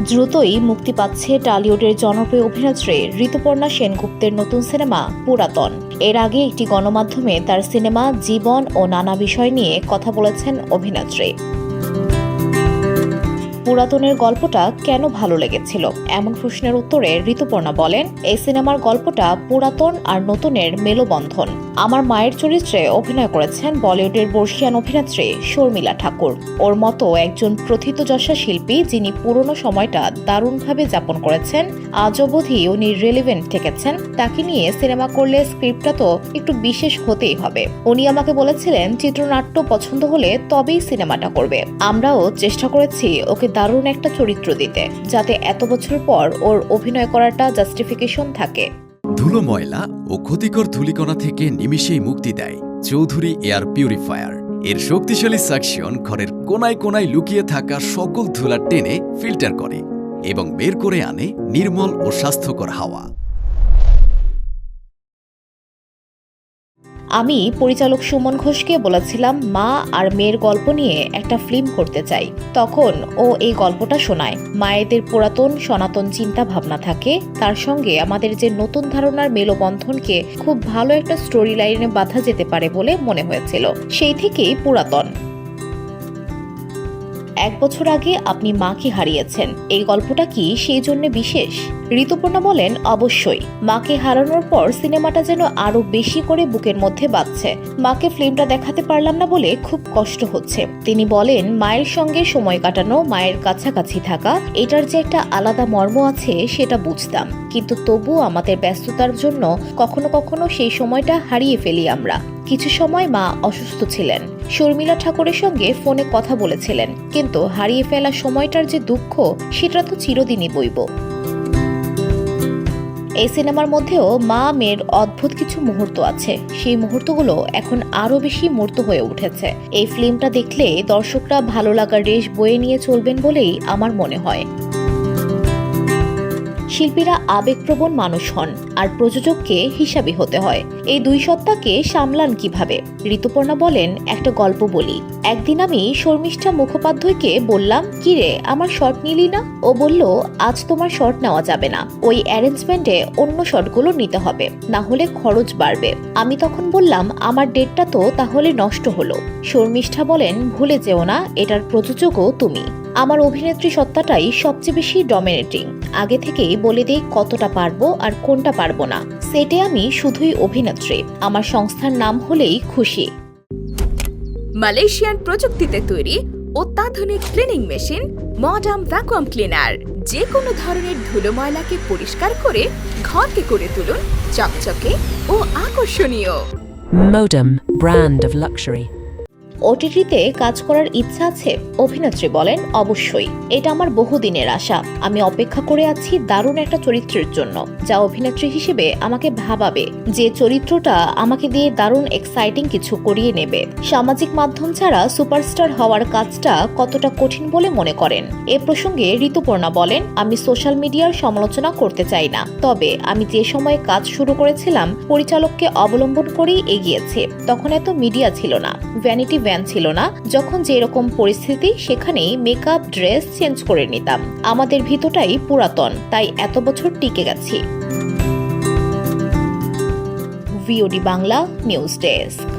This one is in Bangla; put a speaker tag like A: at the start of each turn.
A: দ্রুতই মুক্তি পাচ্ছে টলিউডের জনপ্রিয় অভিনেত্রী ঋতুপর্ণা সেনগুপ্তের নতুন সিনেমা পুরাতন। এর আগে একটি গণমাধ্যমে তার সিনেমা জীবন ও নানা বিষয় নিয়ে কথা বলেছেন অভিনেত্রী। পুরাতনের গল্পটা কেন ভালো লেগেছিল এমন প্রশ্নের উত্তরে ঋতুপর্ণা বলেন, এই সিনেমার গল্পটা পুরাতন আর নতুনের মেলবন্ধন। আমার মায়ের চরিত্রে অভিনয় করেছেন বলিউডের বর্ষিয়ান অভিনেত্রী শর্মিলা ঠাকুর। ওর মতো একজন প্রথিতযশা শিল্পী যিনি পুরনো সময়টা দারুণভাবে যাপন করেছেন, আজ অবধি উনি রেলিভেন্ট থেকেছেন, তাকে নিয়ে সিনেমা করলে স্ক্রিপ্টটা তো একটু বিশেষ হতেই হবে। উনি আমাকে বলেছিলেন চিত্রনাট্য পছন্দ হলে তবেই সিনেমাটা করবে। আমরাও চেষ্টা করেছি ওকে দারুণ একটা চরিত্র দিতে, যাতে এত বছর পর ওর অভিনয় করাটা জাস্টিফিকেশন থাকে।
B: ধুলো, ময়লা ও ক্ষতিকর ধূলিকণা থেকে নিমিষেই মুক্তি দেয় চৌধুরী এয়ার পিউরিফায়ার। এর শক্তিশালী সাকশন ঘরের কোনায় কোনায় লুকিয়ে থাকা সকল ধুলা টেনে ফিল্টার করে এবং বের করে আনে নির্মল ও স্বাস্থ্যকর হাওয়া।
A: আমি পরিচালক সুমন ঘোষকে বলেছিলাম মা আর মেয়ের গল্প নিয়ে একটা ফিল্ম করতে চাই। তখন ও এই গল্পটা শোনায়। মায়েদের পুরাতন সনাতন চিন্তা ভাবনা থাকে, তার সঙ্গে আমাদের যে নতুন ধারণার মেলবন্ধনকে খুব ভালো একটা স্টোরি লাইনে বাঁধা যেতে পারে বলে মনে হয়েছিল। সেই থেকেই পুরাতন। 1 বছর আগে আপনি মাকে হারিয়েছেন, এই গল্পটা কি সেই জন্য বিশেষ? ঋতুপর্ণা বলেন, অবশ্যই। মাকে হারানোর পর সিনেমাটা যেন আরো বেশি করে বুকের মধ্যে বাজছে। মাকে ফিল্মটা দেখাতে পারলাম না বলে খুব কষ্ট হচ্ছে। তিনি বলেন, মায়ের সঙ্গে সময় কাটানো, মায়ের কাছাকাছি থাকা, এটার যে একটা আলাদা মর্ম আছে সেটা বুঝতাম, কিন্তু তবুও আমাদের ব্যস্ততার জন্য কখনো কখনো সেই সময়টা হারিয়ে ফেলি আমরা। কিছু সময় মা অসুস্থ ছিলেন, শর্মিলা ঠাকুরের সঙ্গে ফোনে কথা বলেছিলেন, কিন্তু হারিয়ে ফেলা সময়টার যে দুঃখ সেটা তো চিরদিনই বইব। এই সিনেমার মধ্যেও মা মেয়ের অদ্ভুত কিছু মুহূর্ত আছে, সেই মুহূর্তগুলো এখন আরো বেশি মূর্ত হয়ে উঠেছে। এই ফিল্মটা দেখলে দর্শকরা ভালো লাগার রেশ বয়ে নিয়ে চলবেন বলেই আমার মনে হয়। শিল্পীরা আবেগপ্রবণ মানুষ হন, আর প্রযোজককে হিসাবি হতে হয়। এই দুই সত্তাকে সামলান কিভাবে? ঋতুপর্ণা বলেন, একটা গল্প বলি। একদিন আমি শর্মিষ্ঠা মুখোপাধ্যায়কে বললাম, কিরে আমার শর্ট নিলি না? ও বলল, আজ তোমার শর্ট নেওয়া যাবে না, ওই অ্যারেঞ্জমেন্টে অন্য শর্টগুলো নিতে হবে, না হলে খরচ বাড়বে। আমি তখন বললাম, আমার ডেটটা তো তাহলে নষ্ট হলো। শর্মিষ্ঠা বলেন, ভুলে যেও না, এটার প্রযোজকও তুমি। আমার অভিনেত্রী সত্তাটাই সবচেয়ে বেশি ডমিনেটিং। আগে থেকেই বলে দেই কতটা পারবো আর কোনটা পারবো না। সেটে আমি শুধুই অভিনেত্রী, আমার সংস্থার নাম হলেই খুশি।
C: মালয়েশিয়ান প্রযুক্তিতে তৈরি অত্যাধুনিক cleaning machine modern vacuum cleaner যে কোনো ধরনের ধুলো ময়লাকে পরিষ্কার করে ঘরকে করে তুলুন চকচকে ও আকর্ষণীয়।
D: Modem, brand of luxury.
A: ওটিটিতে কাজ করার ইচ্ছা আছে? অভিনেত্রী বলেন, অবশ্যই। এটা আমার বহুদিনের আশা। আমি অপেক্ষা করে আছি দারুণ একটা চরিত্রের জন্য, যা অভিনেত্রী হিসেবে আমাকে ভাবাবে, যে চরিত্রটা আমাকে দিয়ে দারুণ এক্সাইটিং কিছু করিয়ে নেবে। সামাজিক মাধ্যম ছাড়া সুপারস্টার হওয়ার কাজটা কতটা কঠিন বলে মনে করেন? এ প্রসঙ্গে ঋতুপর্ণা বলেন, আমি সোশ্যাল মিডিয়ার সমালোচনা করতে চাই না, তবে আমি যে সময়ে কাজ শুরু করেছিলাম পরিচালককে অবলম্বন করেই এগিয়েছে। তখন এত মিডিয়া ছিল না, ভ্যানিটি ছিল না। যখন যেরকম পরিস্থিতি সেখানেই মেকআপ ড্রেস চেঞ্জ করে নিতাম। আমাদের ভিতরটাই পুরাতন, তাই এত বছর টিকে গেছি। VOD Bangla news desk.